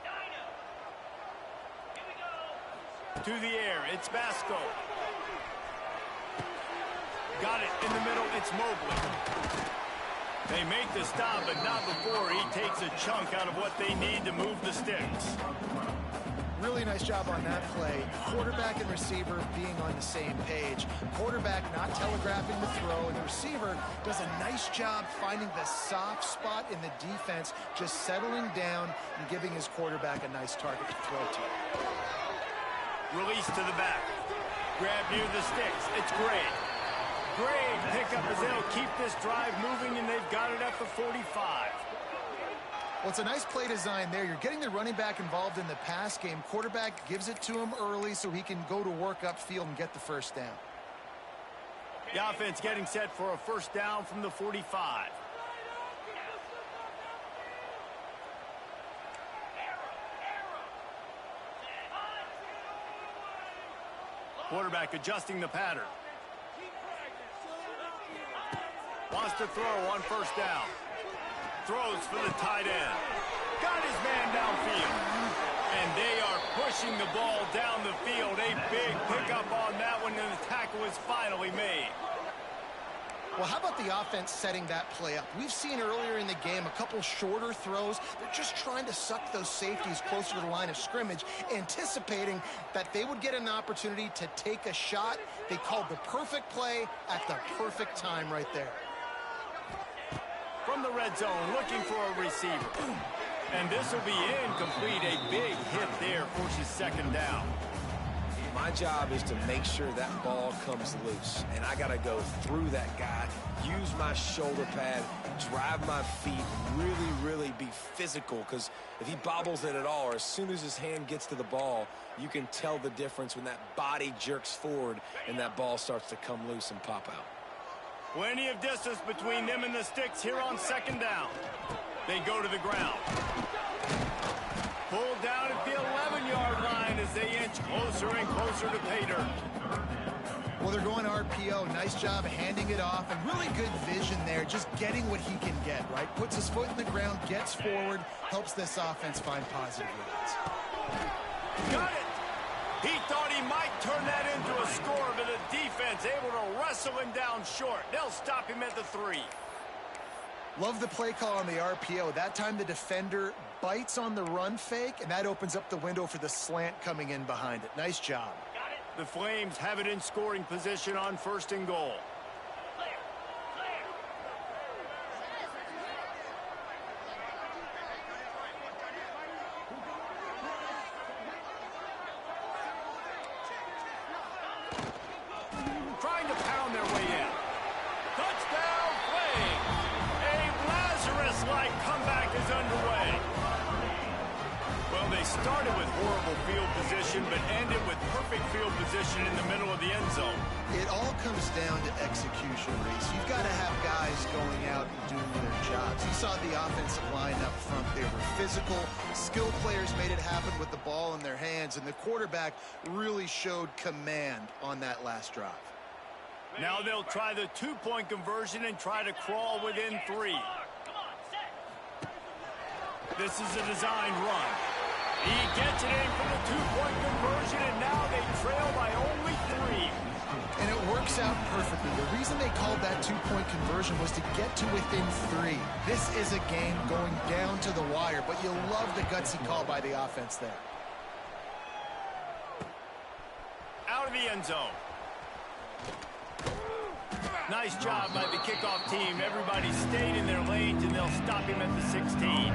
Dino. Here we go. To the air, it's Vasco. Got it in the middle, it's Mobley. They make the stop, but not before he takes a chunk out of what they need to move the sticks. Really nice job on that play. Quarterback and receiver being on the same page. Quarterback not telegraphing the throw, and the receiver does a nice job finding the soft spot in the defense, just settling down and giving his quarterback a nice target to throw to. Release to the back. Grab near the sticks. It's Gray. Great pickup as they'll keep this drive moving, and they've got it at the 45. Well, it's a nice play design there. You're getting the running back involved in the pass game. Quarterback gives it to him early so he can go to work upfield and get the first down. The offense getting set for a first down from the 45. Quarterback adjusting the pattern. Wants to throw on first down. Throws for the tight end. Got his man downfield. And they are pushing the ball down the field. A big pickup on that one, and the tackle is finally made. Well, how about the offense setting that play up? We've seen earlier in the game a couple shorter throws. They're just trying to suck those safeties closer to the line of scrimmage, anticipating that they would get an opportunity to take a shot. They called the perfect play at the perfect time right there. From the red zone, looking for a receiver. And this will be incomplete. A big hit there forces second down. My job is to make sure that ball comes loose, and I got to go through that guy, use my shoulder pad, drive my feet, really be physical, because if he bobbles it at all, or as soon as his hand gets to the ball, you can tell the difference when that body jerks forward and that ball starts to come loose and pop out. Plenty of distance between them and the sticks here on second down. They go to the ground. Pulled down at the 11-yard line as they inch closer and closer to pay dirt. Well, they're going RPO. Nice job handing it off, and really good vision there, just getting what he can get, right? Puts his foot in the ground, gets forward, helps this offense find positive yards. Got it! He thought he might turn that into a score, but the defense able to wrestle him down short. They'll stop him at the 3. Love the play call on the RPO. That time the defender bites on the run fake, and that opens up the window for the slant coming in behind it. Nice job. The Flames have it in scoring position on first and goal. Trying to pound their way in. Touchdown, Flames! A Lazarus-like comeback is underway. Well, they started with horrible field position, but ended with perfect field position in the middle of the end zone. It all comes down to execution, Reese. You've got to have guys going out and doing their jobs. You saw the offensive line up front. They were physical. Skilled players made it happen with the ball in their hands, and the quarterback really showed command on that last drive. Now they'll try the two-point conversion and try to crawl within 3. This is a design run. He gets it in for the two-point conversion, and now they trail by only 3. And it works out perfectly. The reason they called that two-point conversion was to get to within 3. This is a game going down to the wire, but you love the gutsy call by the offense there. Out of the end zone. Nice job by the kickoff team. Everybody stayed in their lanes, and they'll stop him at the 16.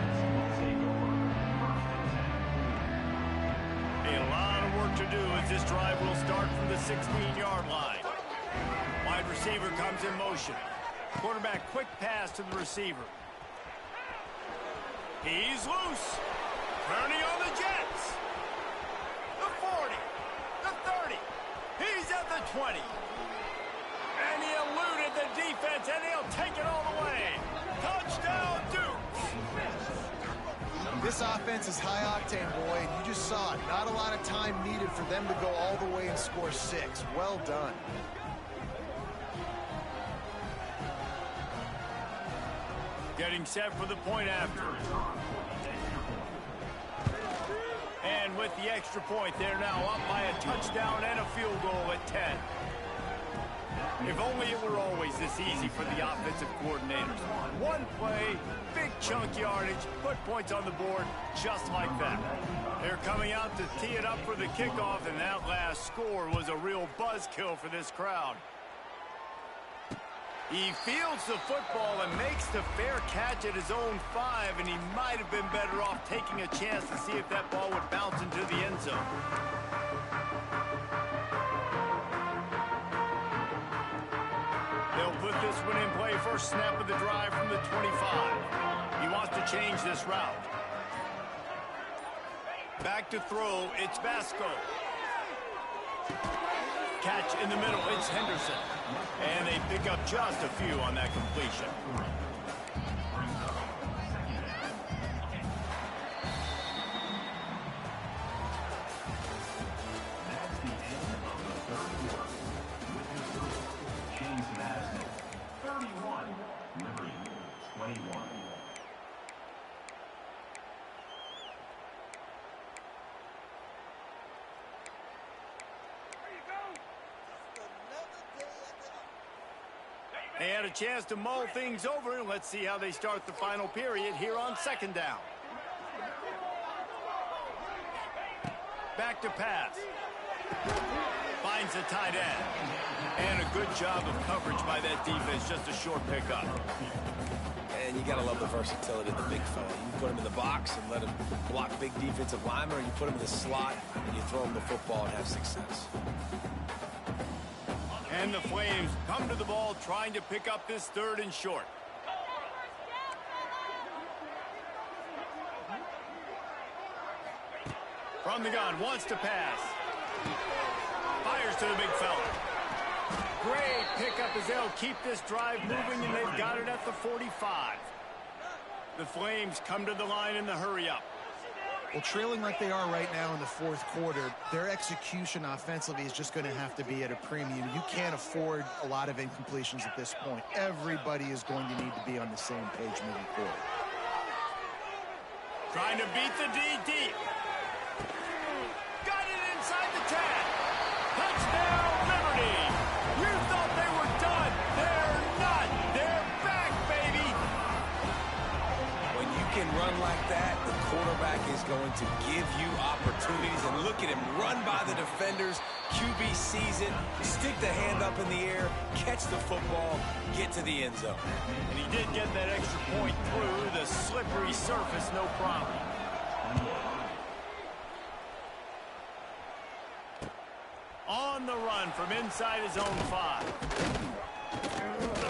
A lot of work to do as this drive will start from the 16-yard line. Wide receiver comes in motion. Quarterback quick pass to the receiver. He's loose. Turning on the Jets. The 40. The 30. He's at the 20. And he eluded the defense, and he'll take it all the way. Touchdown, Dukes. This offense is high-octane, boy, and you just saw it. Not a lot of time needed for them to go all the way and score 6. Well done. Getting set for the point after. And with the extra point, they're now up by a touchdown and a field goal at 10. If only it were always this easy for the offensive coordinators. One play, big chunk yardage, put points on the board just like that. They're coming out to tee it up for the kickoff, and that last score was a real buzzkill for this crowd. He fields the football and makes the fair catch at his own 5, and he might have been better off taking a chance to see if that ball would bounce into the end zone. They'll put this one in play first snap of the drive from the 25. He wants to change this route. Back to throw, it's Vasco. Catch in the middle, it's Henderson. And they pick up just a few on that completion. They had a chance to mull things over, and let's see how they start the final period here on second down. Back to pass. Finds the tight end. And a good job of coverage by that defense, just a short pickup. And you got to love the versatility of the big fella. You put him in the box and let him block big defensive linemen, or you put him in the slot and you throw him the football and have success. And the Flames come to the ball trying to pick up this third and short. From the gun, wants to pass. Fires to the big fella. Great pickup as they'll keep this drive moving, and they've got it at the 45. The Flames come to the line in the hurry-up. Well, trailing like they are right now in the fourth quarter, their execution offensively is just going to have to be at a premium. You can't afford a lot of incompletions at this point. Everybody is going to need to be on the same page moving forward. Trying to beat the DD. Got it inside the 10. Touchdown, Liberty. You thought they were done. They're not. They're back, baby. When you can run like that, the quarterback is going to give you opportunities. And look at him run by the defenders. QB sees it, stick the hand up in the air, catch the football, get to the end zone. And he did get that extra point through the slippery surface, no problem. On the run from inside his own 5.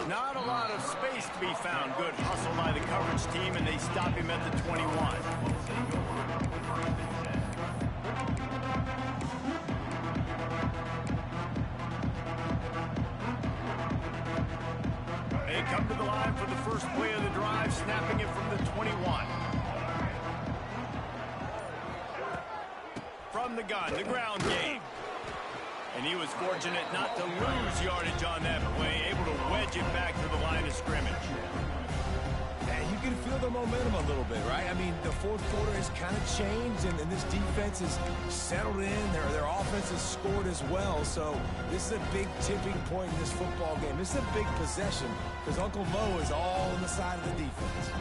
Not a lot of space to be found. Good hustle by the coverage team, and they stop him at the 21. They come to the line for the first play of the drive, snapping it from the 21. From the gun, the ground game. And he was fortunate not to lose yardage on that play, able to wedge it back to the line of scrimmage. And you can feel the momentum a little bit, right? I mean, the fourth quarter has kind of changed, and this defense is settled in. Their offense has scored as well. So this is a big tipping point in this football game. This is a big possession because Uncle Mo is all on the side of the defense.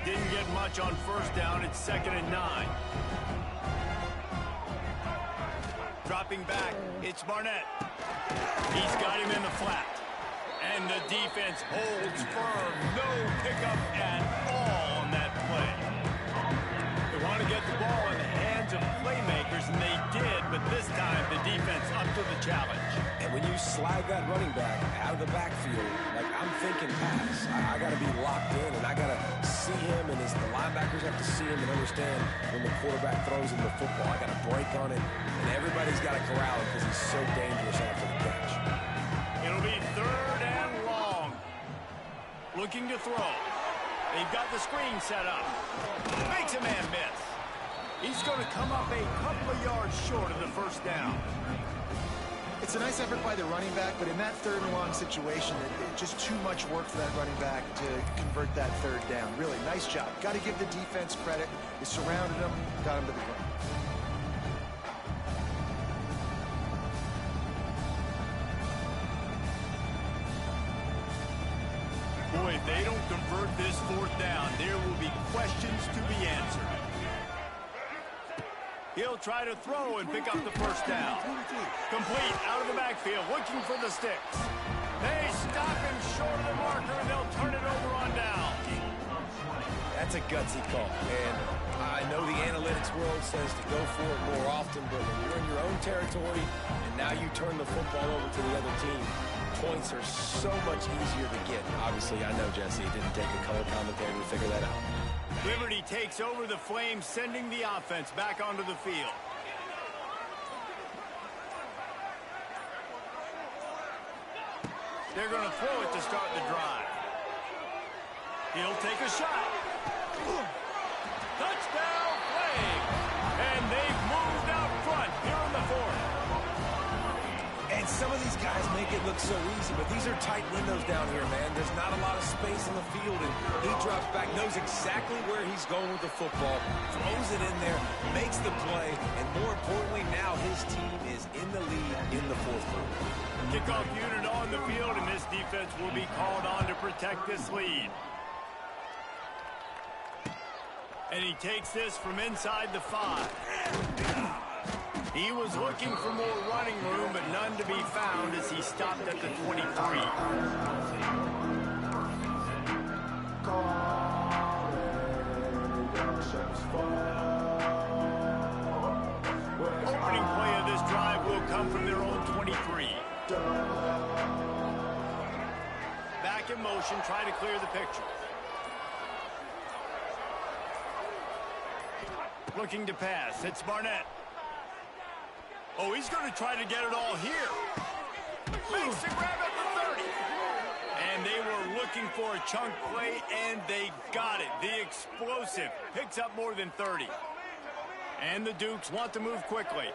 Didn't get much on first down. It's 2nd and 9. Dropping back, it's Barnett. He's got him in the flat. And the defense holds firm. No pickup at all on that play. They want to get the ball in the hands of playmakers, and they did, but this time the defense up to the challenge. And when you slide that running back out of the backfield, like I'm thinking pass, I got to be locked in, and I got to see him, and the linebackers have to see him and understand when the quarterback throws him the football. I got to break on it, and everybody's got to corral him because he's so dangerous after the catch. It'll be 3rd and long. Looking to throw. They've got the screen set up. Makes a man miss. He's going to come up a couple of yards short of the first down. It's a nice effort by the running back, but in that third and long situation, it just too much work for that running back to convert that third down. Really, nice job. Got to give the defense credit. They surrounded him, got him to the ground. Boy, if they don't convert this fourth down, there will be questions to be answered. He'll try to throw and pick up the first down. Complete out of the backfield, looking for the sticks. They stop him short of the marker, and they'll turn it over on down. That's a gutsy call. And I know the analytics world says to go for it more often, but when you're in your own territory and now you turn the football over to the other team, points are so much easier to get. Obviously, I know, Jesse, it didn't take a color commentator to figure that out. Liberty takes over the Flames, sending the offense back onto the field. They're going to throw it to start the drive. He'll take a shot. Touchdown, Flames! And they've moved out front here in the fourth. And some of these guys make it look so easy, but these are tight windows down here, man. There's not a lot of space on the field, and he drops back, knows exactly where he's going with the football, throws it in there, makes the play, and more importantly, now his team is in the lead in the fourth quarter. Kickoff unit on the field, and this defense will be called on to protect this lead. And he takes this from inside the 5. He was looking for more running room, but none to be found as he stopped at the 23. Opening play of this drive will come from their own 23. Back in motion, try to clear the picture. Looking to pass. It's Barnett. Oh, he's going to try to get it all here. Makes the grab at the 30. And they were looking for a chunk play, and they got it. The explosive picks up more than 30. And the Dukes want to move quickly.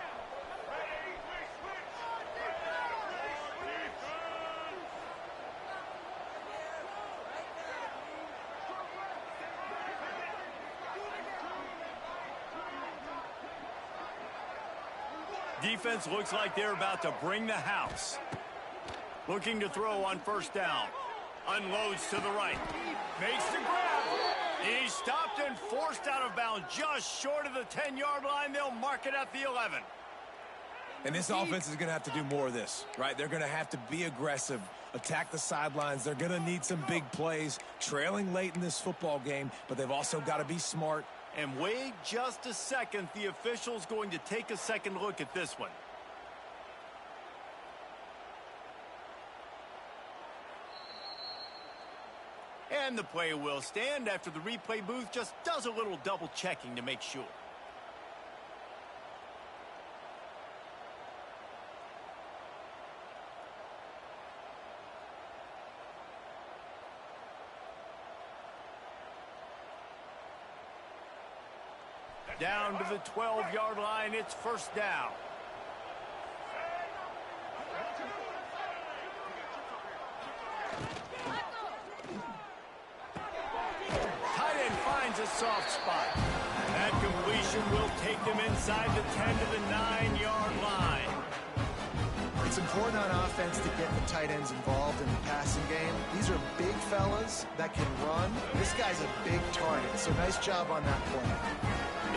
Defense looks like they're about to bring the house. Looking to throw on first down. Unloads to the right. Makes the grab. He's stopped and forced out of bounds just short of the 10-yard line. They'll mark it at the 11. And this offense is going to have to do more of this, right? They're going to have to be aggressive, attack the sidelines. They're going to need some big plays, trailing late in this football game, but they've also got to be smart. And wait just a second. The official's going to take a second look at this one. And the play will stand after the replay booth just does a little double checking to make sure. Down to the 12-yard line, it's first down. Tight end finds a soft spot. That completion will take them inside the 10 to the 9-yard line. It's important on offense to get the tight ends involved in the passing game. These are big fellas that can run. This guy's a big target, so nice job on that play.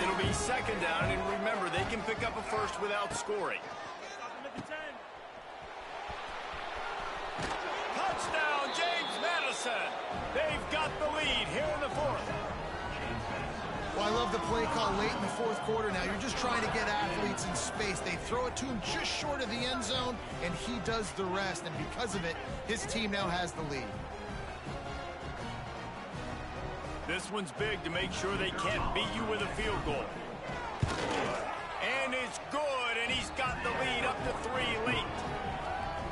It'll be second down, and remember, they can pick up a first without scoring. Touchdown, James Madison. They've got the lead here in the fourth. Well, I love the play call late in the fourth quarter. Now you're just trying to get athletes in space. They throw it to him just short of the end zone, and he does the rest. And because of it, his team now has the lead. This one's big to make sure they can't beat you with a field goal. And it's good, and he's got the lead up to 3 late.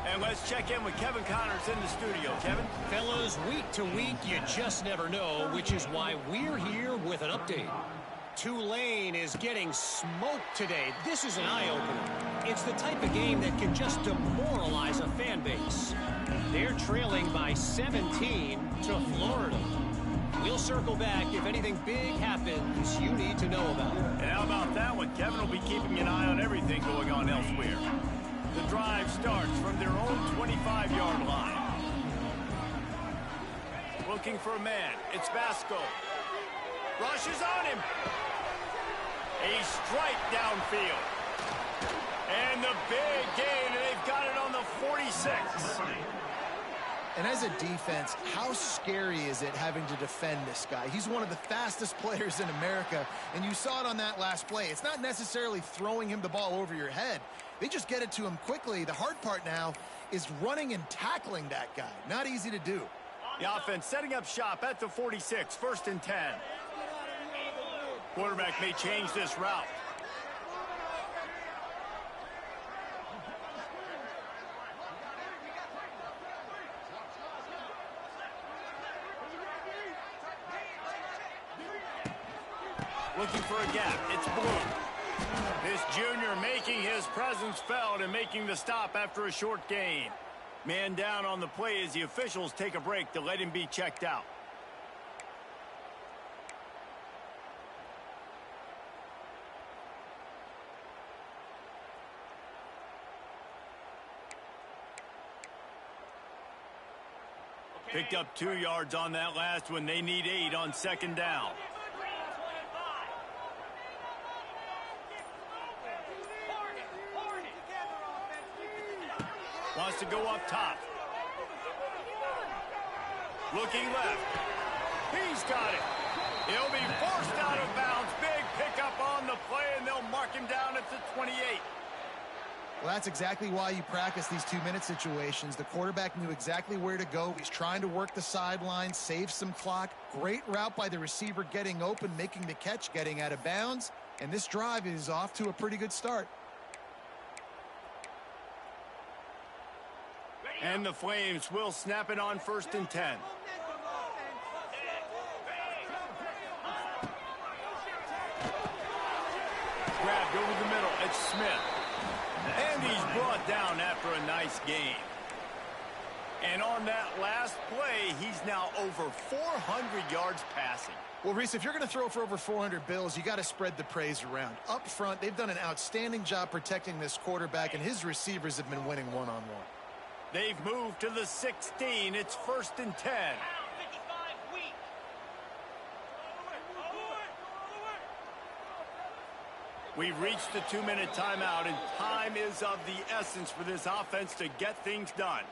And let's check in with Kevin Connors in the studio. Kevin? Fellas, week to week, you just never know, which is why we're here with an update. Tulane is getting smoked today. This is an eye-opener. It's the type of game that can just demoralize a fan base. They're trailing by 17 to Florida. We'll circle back if anything big happens you need to know about. And how about that one? Kevin will be keeping an eye on everything going on elsewhere. The drive starts from their own 25-yard line. Looking for a man. It's Vasco. Rushes on him. A strike downfield. And the big gain, and they've got it on the 46. And as a defense, how scary is it having to defend this guy? He's one of the fastest players in America, and you saw it on that last play. It's not necessarily throwing him the ball over your head. They just get it to him quickly. The hard part now is running and tackling that guy. Not easy to do. The offense setting up shop at the 46, 1st and 10. Quarterback may change this route. Looking for a gap. It's Blue. This junior making his presence felt and making the stop after a short gain. Man down on the play as the officials take a break to let him be checked out. Picked up 2 yards on that last one. They need 8 on 2nd down. Wants to go up top. Looking left. He's got it. He'll be forced out of bounds. Big pickup on the play, and they'll mark him down at the 28. Well, that's exactly why you practice these 2-minute situations. The quarterback knew exactly where to go. He's trying to work the sideline, save some clock. Great route by the receiver getting open, making the catch, getting out of bounds. And this drive is off to a pretty good start. And the Flames will snap it on 1st and 10. Grabbed over the middle. It's Smith. And he's brought down after a nice gain. And on that last play, he's now over 400 yards passing. Well, Reese, if you're going to throw for over 400 bills, you got to spread the praise around. Up front, they've done an outstanding job protecting this quarterback, and his receivers have been winning one-on-one. They've moved to the 16. It's 1st and 10. We've reached the 2-minute timeout, and time is of the essence for this offense to get things done.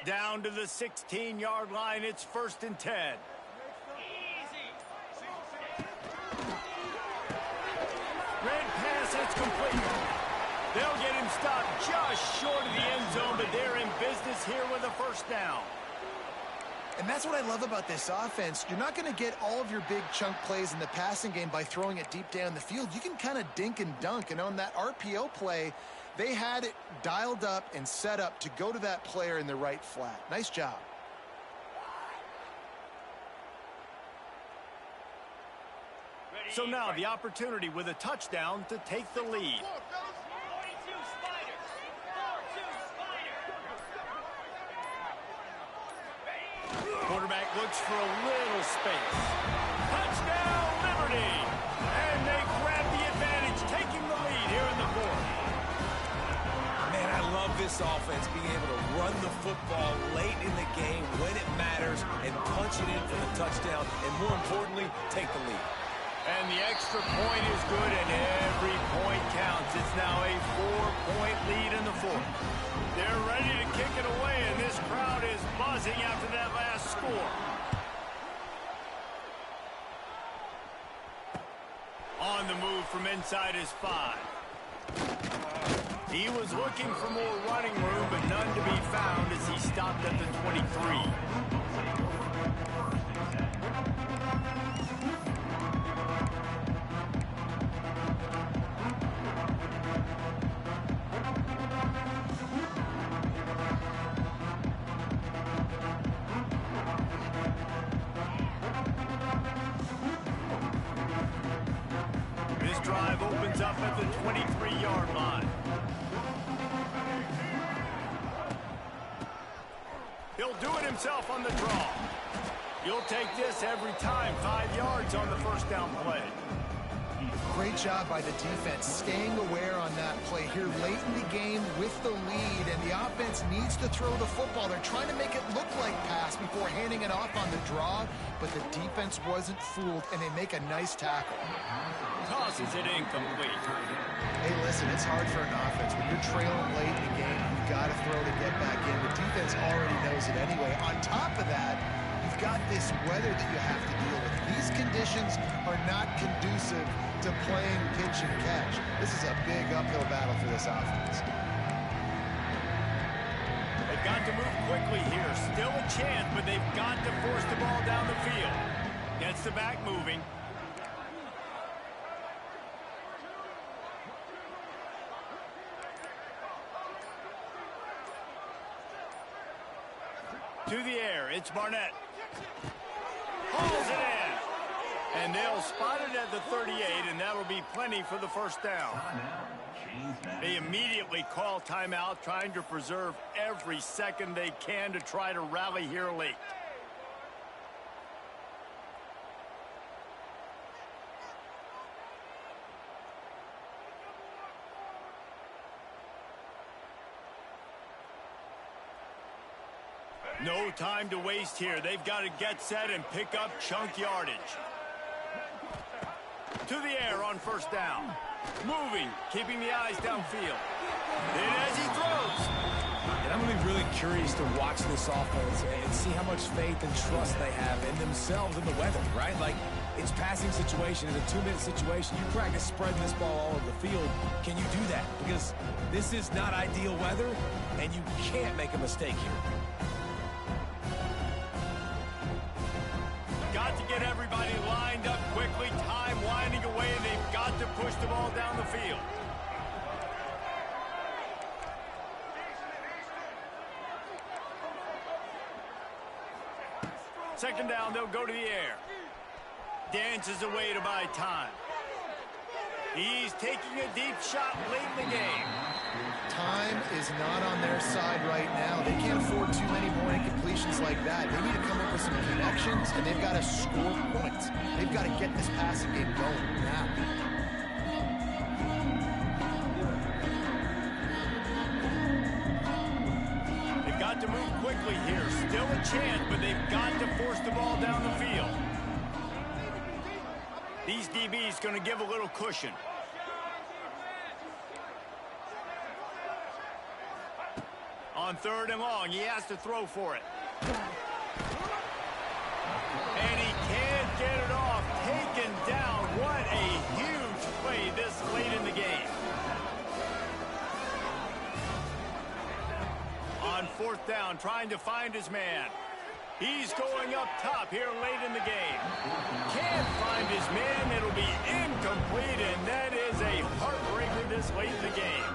Down to the 16-yard line. It's 1st and 10. Red pass, it's complete. They'll get him stopped just short of the end zone, but they're in business here with a 1st down. And that's what I love about this offense. You're not going to get all of your big chunk plays in the passing game by throwing it deep down the field. You can kind of dink and dunk, and on that RPO play, they had it dialed up and set up to go to that player in the right flat. Nice job. So now the opportunity with a touchdown to take the lead. Quarterback looks for a little space. Touchdown, Liberty! And they grab the advantage, taking the lead here in the 4th. Man, I love this offense being able to run the football late in the game when it matters and punch it in for the touchdown, and more importantly, take the lead. And the extra point is good, and every point counts. It's now a 4-point lead in the 4th. They're ready to kick it away, and this crowd is buzzing after that last score. On the move from inside his 5. He was looking for more running room, but none to be found as he stopped at the 23. This drive opens up at the 23-yard line. He'll do it himself on the draw. You'll take this every time. 5 yards on the first down play. Great job by the defense, staying aware on that play here late in the game with the lead, and the offense needs to throw the football. They're trying to make it look like pass before handing it off on the draw, but the defense wasn't fooled, and they make a nice tackle. Tosses it incomplete. Hey, listen, it's hard for an offense. When you're trailing late in the game, you've got to throw to get back in. The defense already knows it anyway. On top of that, you've got this weather that you have to deal with. These conditions are not conducive to playing pitch and catch. This is a big uphill battle for this offense. They've got to move quickly here. Still a chance, but they've got to force the ball down the field. Gets the back moving. To the air, it's Barnett. Hauls it in. And they'll spot it at the 38, and that'll be plenty for the first down. They immediately call timeout, trying to preserve every second they can to try to rally here late. No time to waste here. They've got to get set and pick up chunk yardage. To the air on first down. Moving, keeping the eyes downfield. And as he throws. And I'm going to be really curious to watch this offense and see how much faith and trust they have in themselves and the weather, right? Like, it's passing situation, it's a 2-minute situation. You practice spreading this ball all over the field. Can you do that? Because this is not ideal weather, and you can't make a mistake here. Got to get everybody lined up quickly. Time winding away. They've got to push the ball down the field. Second down, they'll go to the air. Dances away to buy time. He's taking a deep shot late in the game. Time is not on their side right now. They can't afford too many more incompletions like that. They need to come up with some connections, and they've got to score points. They've got to get this passing game going now. They've got to move quickly here. Still a chance, but they've got to force the ball down the field. These DBs going to give a little cushion. On third and long, he has to throw for it. And he can't get it off. Taken down. What a huge play this late in the game. On fourth down, trying to find his man. He's going up top here late in the game. Can't find his man. It'll be incomplete, and that is a heartbreaker this late in the game.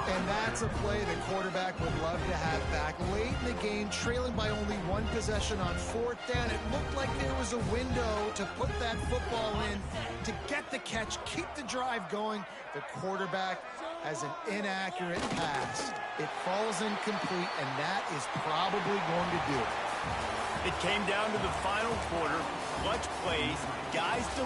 And that's a play the quarterback would love to have back. Late in the game, trailing by only one possession on fourth down. It looked like there was a window to put that football in, to get the catch, keep the drive going. The quarterback has an inaccurate pass. It falls incomplete, and that is probably going to do it. It came down to the final quarter. Clutch plays, guys deliver.